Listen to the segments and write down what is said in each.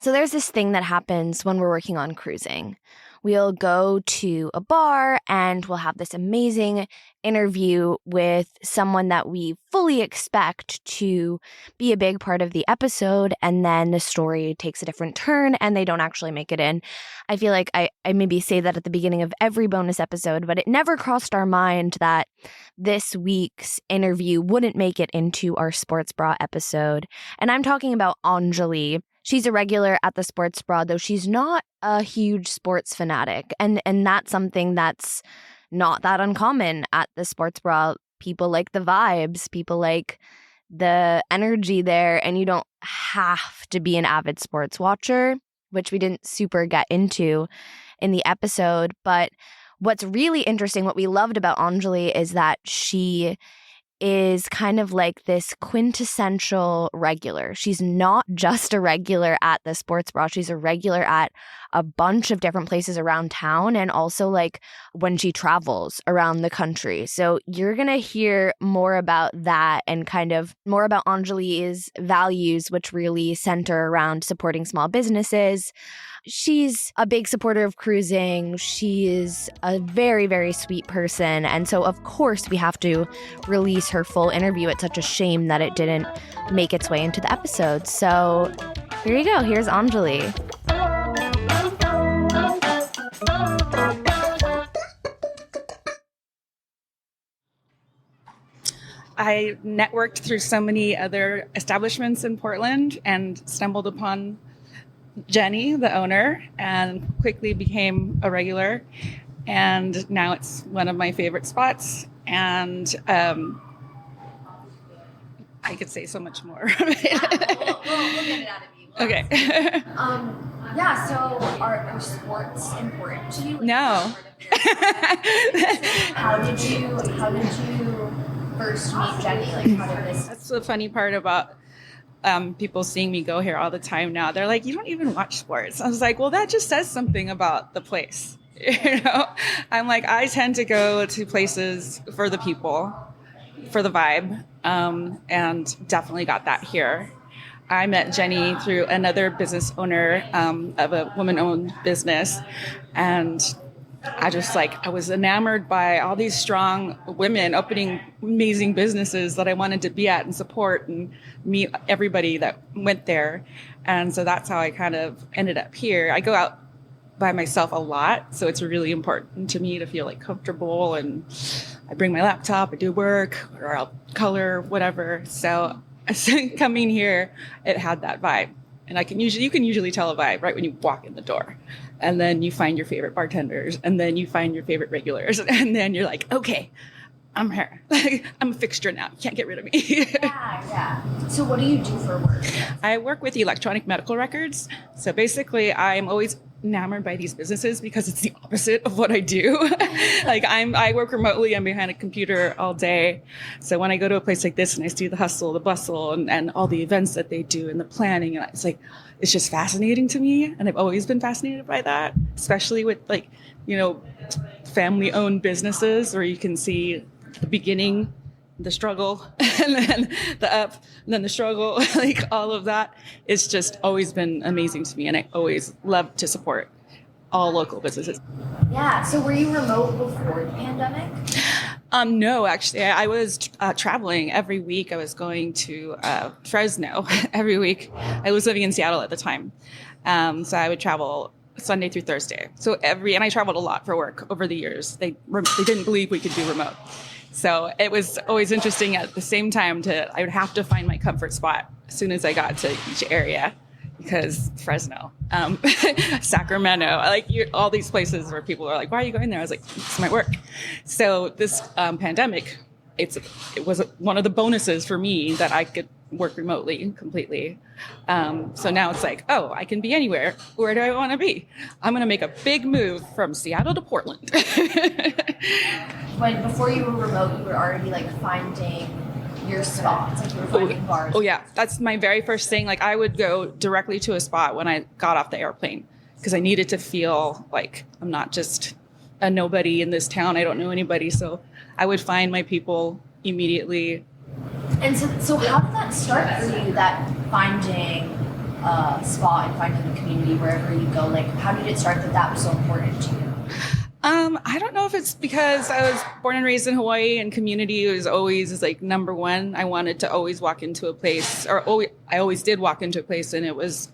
So there's this thing that happens when we're working on cruising. We'll go to a bar and we'll have this amazing interview with someone that we fully expect to be a big part of the episode, and then the story takes a different turn and they don't actually make it in. I feel like I maybe say that at the beginning of every bonus episode, but it never crossed our mind that this week's interview wouldn't make it into our sports bra episode. And I'm talking about Anjali. She's a regular at the Sports Bra, though she's not a huge sports fanatic. And that's something that's not that uncommon at the Sports Bra. People like the vibes, people like the energy there, and you don't have to be an avid sports watcher, which we didn't super get into in the episode. But what's really interesting, what we loved about Anjali, is that she is kind of like this quintessential regular. She's not just a regular at the Sports Bra. She's a regular at a bunch of different places around town, and also like when she travels around the country. So you're going to hear more about that and kind of more about Anjali's values, which really center around supporting small businesses. She's a big supporter of cruising. She is a very, very sweet person. And so, of course, we have to release her full interview. It's such a shame that it didn't make its way into the episode. So here you go. Here's Anjali. I networked through so many other establishments in Portland and stumbled upon Jenny, the owner, and quickly became a regular. And now it's one of my favorite spots. And I could say so much more. We'll get it out of you. Okay. Yeah, so are sports important to you? No. How did you first meet Jenny? Like, how did this? That's the funny part about people seeing me go here all the time now. They're like, you don't even watch sports. I was like, well, that just says something about the place. You know, I'm like, I tend to go to places for the people, for the vibe, and definitely got that here. I met Jenny through another business owner of a woman-owned business, and I was enamored by all these strong women opening amazing businesses that I wanted to be at and support and meet everybody that went there. And so that's how I kind of ended up here. I go out by myself a lot, so it's really important to me to feel like comfortable, and I bring my laptop, I do work, or I'll color, whatever. So coming here, it had that vibe. And you can usually tell a vibe right when you walk in the door. And then you find your favorite bartenders, and then you find your favorite regulars, and then you're like, okay, I'm here. I'm a fixture now. You can't get rid of me. Yeah. So what do you do for work? I work with electronic medical records. So basically, I'm always enamored by these businesses because it's the opposite of what I do. I work remotely. I'm behind a computer all day. So when I go to a place like this and I see the hustle, the bustle, and all the events that they do and the planning, and it's just fascinating to me. And I've always been fascinated by that, especially with family-owned businesses where you can see the beginning, the struggle, and then the up, and then the struggle, all of that. It's just always been amazing to me, and I always love to support all local businesses. Yeah, so were you remote before the pandemic? No, actually, I was traveling every week. I was going to Fresno every week. I was living in Seattle at the time, so I would travel Sunday through Thursday. And I traveled a lot for work over the years. They didn't believe we could do remote. So it was always interesting at the same time I would have to find my comfort spot as soon as I got to each area, because Fresno, Sacramento, all these places where people are like, why are you going there? I was like, it's my work. So this pandemic, it was one of the bonuses for me that I could work remotely completely. So now it's like, oh, I can be anywhere. Where do I want to be? I'm going to make a big move from Seattle to Portland. Before you were remote, you were already finding your spots, you were finding bars. Oh yeah, that's my very first thing. I would go directly to a spot when I got off the airplane, because I needed to feel like I'm not just a nobody in this town. I don't know anybody, so I would find my people immediately. And so how did that start for you, that finding a spot and finding the community wherever you go? Like, how did it start that was so important to you? I don't know if it's because I was born and raised in Hawaii and community was always like number one. I wanted to always walk into a place, I always did walk into a place, and it was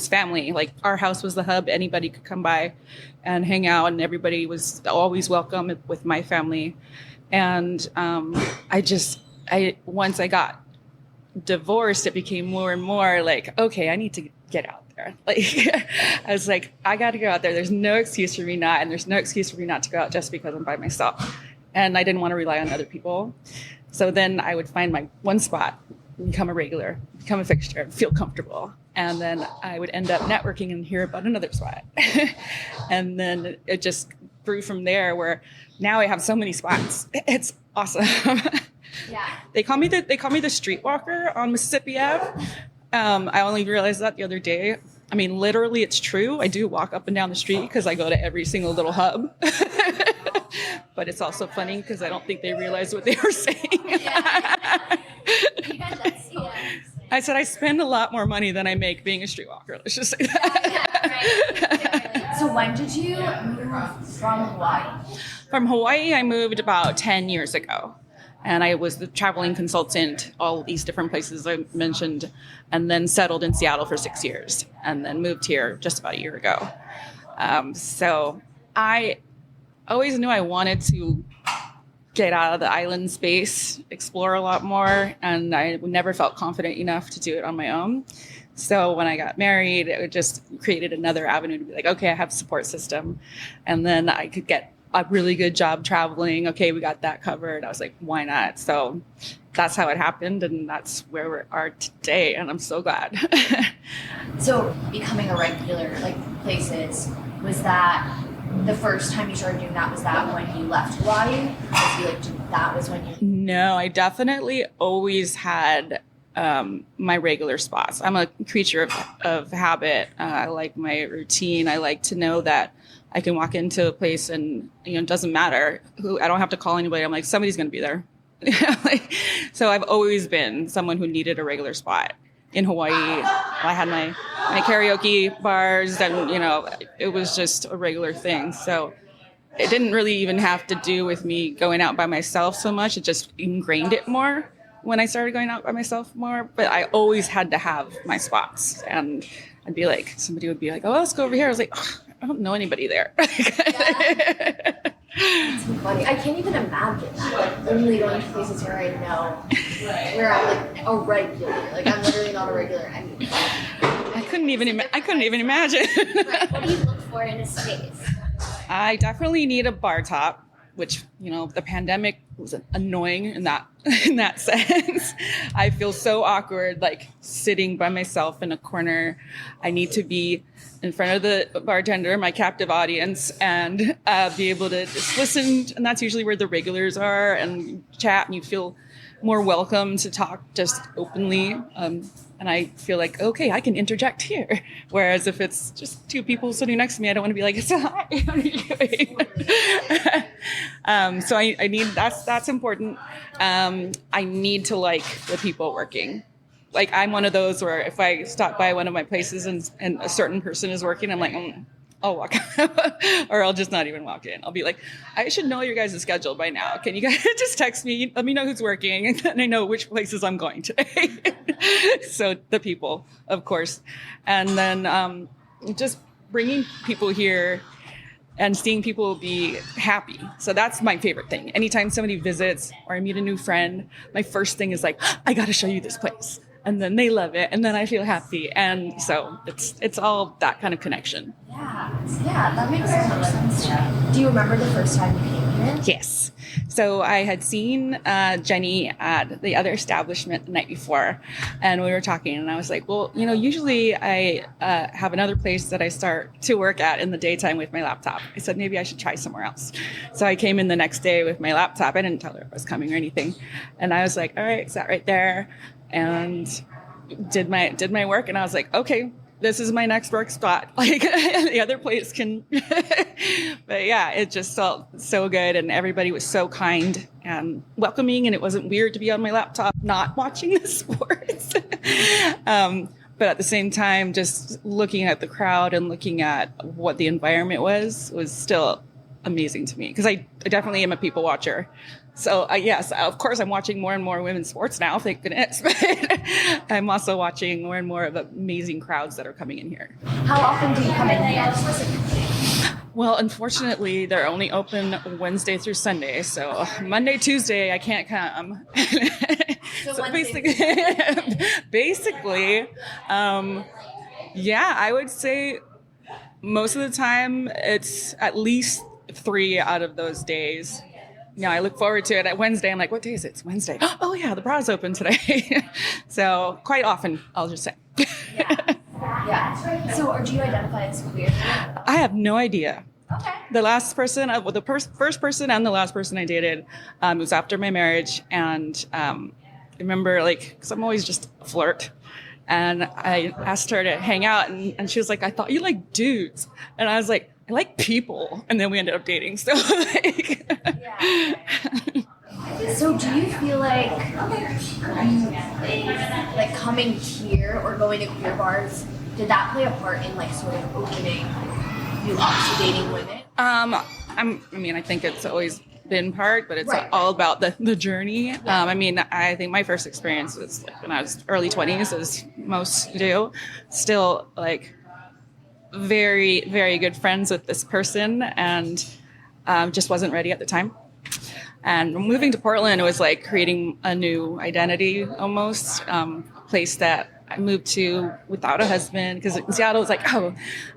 family. Like, our house was the hub. Anybody could come by and hang out, and everybody was always welcome with my family. And once I got divorced, it became more and more like, okay, I need to get out there. Like, I was like, I got to go out there. There's no excuse for me not, and there's no excuse for me not to go out just because I'm by myself. And I didn't want to rely on other people. So then I would find my one spot, become a regular, become a fixture, feel comfortable. And then I would end up networking and hear about another spot. And then it just grew from there, where now I have so many spots. It's awesome. Yeah. They call me the streetwalker on Mississippi Ave. I only realized that the other day. I mean, literally, it's true. I do walk up and down the street because I go to every single little hub. But it's also funny because I don't think they realized what they were saying. I said I spend a lot more money than I make being a streetwalker. Let's just say that. So when did you move from Hawaii? From Hawaii, I moved about 10 years ago. And I was the traveling consultant, all these different places I mentioned, and then settled in Seattle for 6 years, and then moved here just about a year ago. So I always knew I wanted to get out of the island space, explore a lot more, and I never felt confident enough to do it on my own. So when I got married, it just created another avenue to be like, okay, I have a support system, and then I could get a really good job traveling. Okay, we got that covered. I was like, why not? So that's how it happened, and that's where we are today, and I'm so glad. So becoming a regular, like, places, was that the first time you started doing that? Was that when you left Hawaii? That was when you... No, I definitely always had my regular spots. I'm a creature of habit. I like my routine. I like to know that I can walk into a place and, it doesn't matter who, I don't have to call anybody. I'm like, somebody's going to be there. So I've always been someone who needed a regular spot. In Hawaii, I had my karaoke bars, and, it was just a regular thing. So it didn't really even have to do with me going out by myself so much. It just ingrained it more when I started going out by myself more. But I always had to have my spots. And I'd be like, somebody would be like, oh, let's go over here. I was like, oh, I don't know anybody there. It's so funny. I can't even imagine that. Like, only going to places where I know, where I'm like a regular. Like, I'm literally not a regular anymore. I couldn't even imagine. Right. What do you look for in a space? I definitely need a bar top, which, the pandemic was annoying in that sense. I feel so awkward, like, sitting by myself in a corner. I need to be in front of the bartender, my captive audience, and be able to just listen. And that's usually where the regulars are, and chat, and you feel more welcome to talk just openly. And I feel like, okay, I can interject here. Whereas if it's just two people sitting next to me, I don't want to be like, hi, how are you doing? So I need, that's important. I need to like the people working. Like, I'm one of those where if I stop by one of my places and a certain person is working, I'm like, I'll walk out. Or I'll just not even walk in. I'll be like, I should know your guys' schedule by now. Can you guys just text me? Let me know who's working, and then I know which places I'm going today. So the people, of course. And then just bringing people here and seeing people be happy. So that's my favorite thing. Anytime somebody visits or I meet a new friend, my first thing is like, I got to show you this place. And then they love it, and then I feel happy. And so it's all that kind of connection. Yeah, that makes so much sense. Do you remember the first time you came here? Yes. So I had seen Jenny at the other establishment the night before, and we were talking, and I was like, well, usually I have another place that I start to work at in the daytime with my laptop. I said, maybe I should try somewhere else. So I came in the next day with my laptop. I didn't tell her I was coming or anything. And I was like, all right, sat right there and did my work. And I was like, okay, this is my next work spot. Like, the other place can, but yeah, it just felt so good. And everybody was so kind and welcoming. And it wasn't weird to be on my laptop, not watching the sports. But at the same time, just looking at the crowd and looking at what the environment was still amazing to me, because I definitely am a people watcher. So yes, of course, I'm watching more and more women's sports now, thank goodness. But I'm also watching more and more of amazing crowds that are coming in here. How often do you come in here? Well, unfortunately, they're only open Wednesday through Sunday. So Monday, Tuesday, I can't come. So basically, yeah, I would say most of the time it's at least 3 out of those days. I look forward to it. At Wednesday, I'm like, what day is it? It's Wednesday. Oh yeah, the bra's open today. So quite often, I'll just say. Yeah. So do you identify as queer? I have no idea. Okay. The last person, first person and the last person I dated was after my marriage. And I remember, because I'm always just a flirt. And I asked her to hang out, and she was like, I thought you liked dudes. And I was like, I like people. And then we ended up dating. So, So do you feel like coming here or going to queer bars, did that play a part in sort of opening you up to dating women? I think it's always been part, but it's all about the journey. Yeah. I think my first experience was when I was early 20s, as most do. Still very, very good friends with this person, and just wasn't ready at the time. And moving to Portland, it was like creating a new identity almost, place that I moved to without a husband, because in Seattle it was like, oh,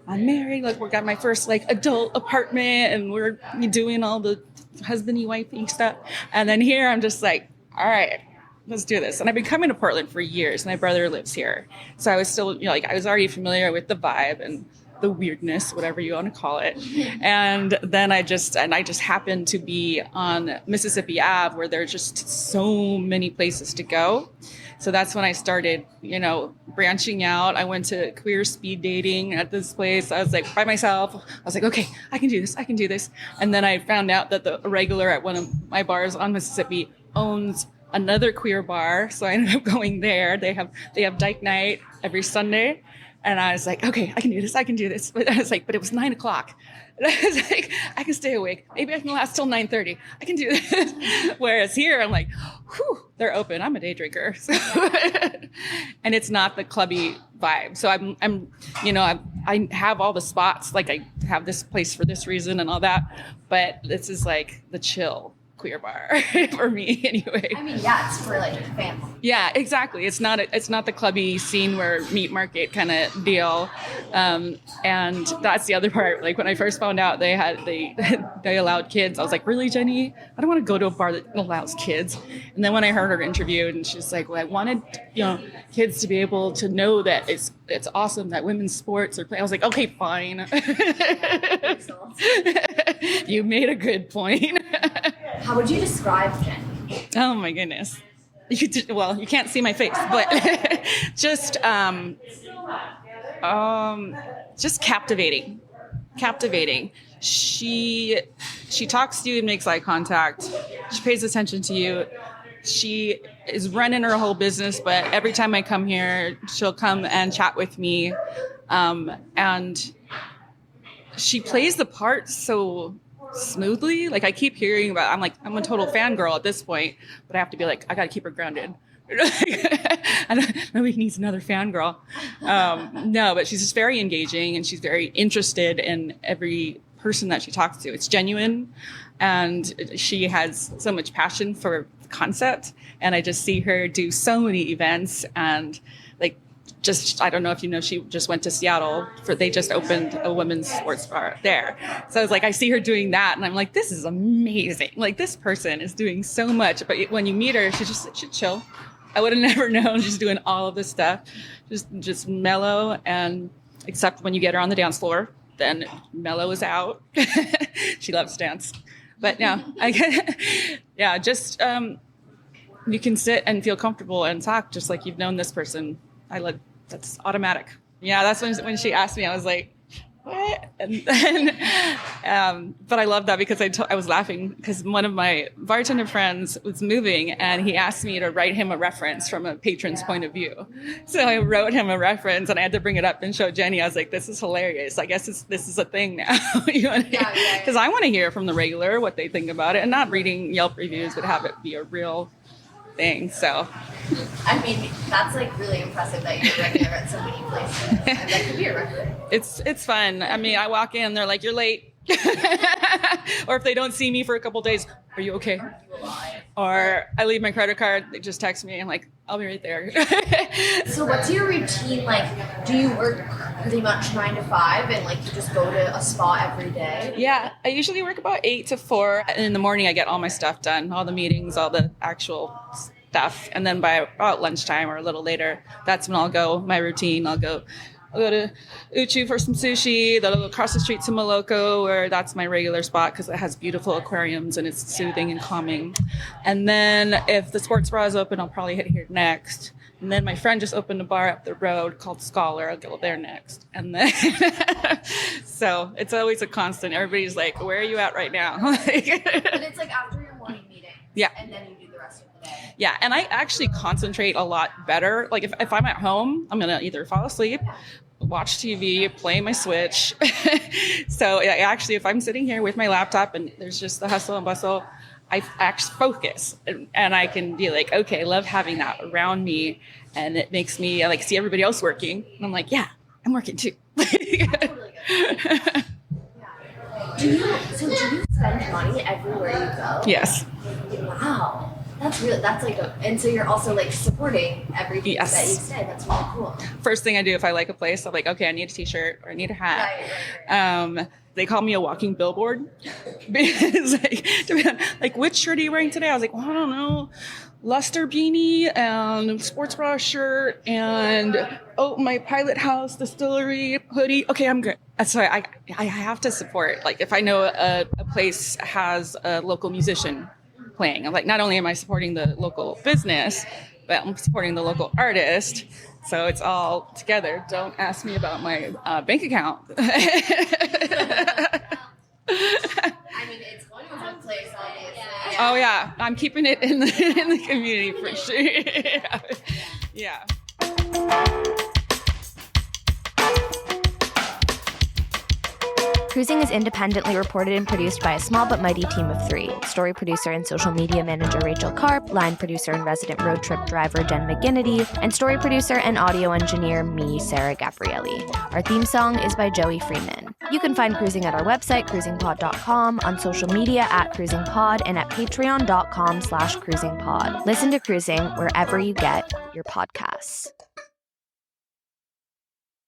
I'm married, we got my first adult apartment, and we're doing all the husbandy wifey stuff. And then here I'm just like, all right, let's do this. And I've been coming to Portland for years. My brother lives here, so I was still I was already familiar with the vibe and the weirdness, whatever you want to call it. And then I just happened to be on Mississippi Ave, where there's just so many places to go. So that's when I started, branching out. I went to queer speed dating at this place. I was by myself. I was like, okay, I can do this. And then I found out that the regular at one of my bars on Mississippi owns another queer bar. So I ended up going there. They have dyke night every Sunday. And I was like, okay, I can do this. But I was but it was 9:00. And I was like, I can stay awake. Maybe I can last till 9:30. I can do this. Whereas here, I'm like, whew, they're open. I'm a day drinker. So and it's not the clubby vibe. So I have all the spots. I have this place for this reason and all that. But this is the chill queer bar for me anyway. It's for a family. Yeah, exactly. It's not the clubby scene where meat market kind of deal. And that's the other part. When I first found out they allowed kids, I was like, really, Jenny? I don't want to go to a bar that allows kids. And then when I heard her interview, and she's like, well, I wanted kids to be able to know that it's awesome that women's sports are playing. I was like, okay, fine. You made a good point. How would you describe Jenny? Oh my goodness. You can't see my face, but just captivating. She talks to you and makes eye contact. She pays attention to you. She is running her whole business, but every time I come here, she'll come and chat with me. And she plays the part so smoothly. I keep hearing about, I'm a total fangirl at this point, but I have to be I got to keep her grounded. Nobody needs another fangirl. No, but she's just very engaging, and she's very interested in every person that she talks to. It's genuine, and she has so much passion for the concept. And I just see her do so many events, and I don't know if you know, she just went to Seattle they just opened a women's sports bar there. So I was I see her doing that, and I'm like, this is amazing. This person is doing so much. But when you meet her, she's chill. I would have never known she's doing all of this stuff. Just mellow, and except when you get her on the dance floor, then mellow is out. She loves to dance. But yeah, you can sit and feel comfortable and talk just like you've known this person. That's automatic. Yeah, that's when she asked me, I was like, what? And then, but I love that because I was laughing because one of my bartender friends was moving and he asked me to write him a reference from a patron's point of view. So I wrote him a reference and I had to bring it up and show Jenny. I was like, this is hilarious. I guess this is a thing now. Because I want to hear from the regular what they think about it and not reading Yelp reviews, but have it be a real thing. So I mean, that's like really impressive that you're regular at so many places. That could be a record. It's fun. I mean, I walk in, they're like, you're late. Or if they don't see me for a couple days, are you okay? Or I leave my credit card, they just text me. I'm like, I'll be right there. So what's your routine like? Do you work pretty much 9 to 5 and like you just go to a spa every day? Yeah, I usually work about 8 to 4. And in the morning, I get all my stuff done, all the meetings, all the actual stuff. And then by about lunchtime or a little later, that's when I'll go, my routine, I'll go to Uchu for some sushi, then I'll go across the street to Moloko, where that's my regular spot because it has beautiful aquariums and it's soothing and calming. And then if the sports bra is open, I'll probably hit here next. And then my friend just opened a bar up the road called Scholar. I'll go there next. And then, so it's always a constant. Everybody's like, where are you at right now? But it's like after your morning meeting. Yeah. And then you do the rest of the day. Yeah. And I actually concentrate a lot better. Like if I'm at home, I'm going to either fall asleep, watch TV, play my Switch. So yeah, actually, if I'm sitting here with my laptop and there's just the hustle and bustle, I actually focus and I can be like, okay, I love having that around me. And it makes me like see everybody else working. And I'm like, yeah, I'm working too. Totally good. Do you spend money everywhere you go? Yes. Wow. That's like and so you're also like supporting everything Yes. that you say. That's really cool. First thing I do if I like a place, I'm like, okay, I need a t-shirt or I need a hat. Right. They call me a walking billboard because like, which shirt are you wearing today? I was like, well, I don't know. Luster beanie and sports bra shirt and my Pilot House distillery hoodie. Okay, I'm good. That's why I have to support. Like if I know a place has a local musician playing, I'm like, not only am I supporting the local business, but I'm supporting the local artist. So it's all together. Don't ask me about my bank account. I mean, it's going to a good place, obviously. Oh yeah, I'm keeping it in the community for sure. Yeah. Cruising is independently reported and produced by a small but mighty team of 3. Story producer and social media manager Rachel Karp, line producer and resident road trip driver Jen McGinnity, and story producer and audio engineer me, Sarah Gabrielli. Our theme song is by Joey Freeman. You can find Cruising at our website, cruisingpod.com, on social media at cruisingpod, and at patreon.com/cruisingpod. Listen to Cruising wherever you get your podcasts.